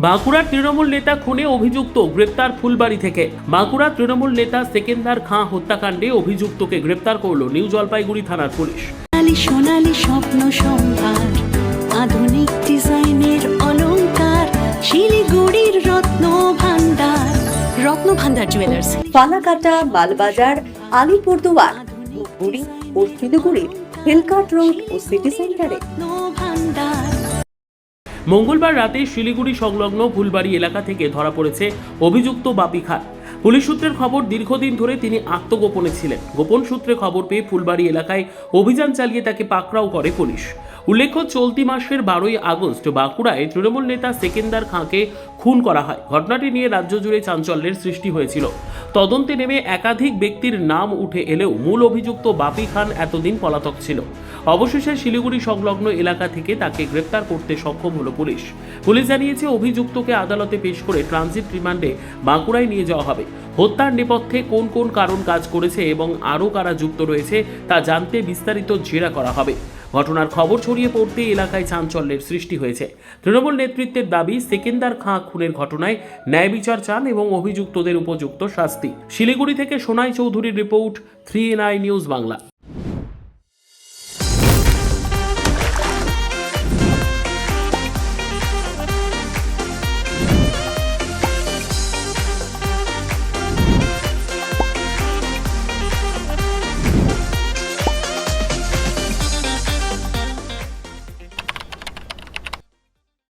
বাঁকুড়ার তৃণমূল নেতা খুনে অভিযুক্ত গ্রেপ্তার ফুলবাড়ি থেকে। বাঁকুড়ার তৃণমূল নেতা সেকেন্দার খাঁ হত্যাকাণ্ডে অভিযুক্তকে গ্রেপ্তার করল নিউ জলপাইগুড়ি থানার পুলিশ। সোনালী স্বপ্ন সম্ভার, আধুনিক ডিজাইনের অলংকার, শিলিগুড়ির রত্ন ভান্ডার জুয়েলার্স, ফালাকাটা, মালবাজার, আলিপুরদুয়ার, ধূপগুড়ি ও শিলিগুড়ির হিলকাট রোড ও সিটি সেন্টারে। মঙ্গলবার রাতে শিলিগুড়ি সংলগ্ন ফুলবাড়ি এলাকা থেকে ধরা পড়েছে অভিযুক্ত বাপি খান। পুলিশ সূত্রের খবর, দীর্ঘদিন ধরে তিনি আত্মগোপনে ছিলেন। গোপন সূত্রে খবর পেয়ে ফুলবাড়ি এলাকায় অভিযান চালিয়ে তাকে পাকড়াও করে পুলিশ। উল্লেখ্য, চলতি মাসের 12ই আগস্ট বাঁকুড়ায় তৃণমূল নেতা সেকেন্দার খাঁকে খুন করা হয়। ঘটনাটি নিয়ে রাজ্য জুড়ে চাঞ্চল্যের সৃষ্টি হয়েছিল। তদন্তে নেমে একাধিক ব্যক্তির নাম উঠে এলেও মূল অভিযুক্ত বাপি খান এতদিন পলাতক ছিল। অবশেষে শিলিগুড়ি সংলগ্ন এলাকা থেকে তাকে গ্রেপ্তার করতে সক্ষম হলো পুলিশ। পুলিশ জানিয়েছে, অভিযুক্তকে আদালতে পেশ করে ট্রানজিট রিমান্ডে বাঁকুড়ায় নিয়ে যাওয়া হবে। হত্যার নেপথ্যে কোন কোন কারণ কাজ করেছে এবং আরও কারা যুক্ত রয়েছে তা জানতে বিস্তারিত জেরা করা হবে। ঘটনার খবর ছড়িয়ে পড়তে এলাকায় চাঞ্চল্যের সৃষ্টি হয়েছে। তৃণমূল নেতৃত্বের দাবি, সেকেন্দার খাঁ খুনের ঘটনায় ন্যায় বিচার চান এবং অভিযুক্তদের উপযুক্ত শাস্তি। শিলিগুড়ি থেকে সোনাই চৌধুরীর রিপোর্ট, 3NI নিউজ বাংলা।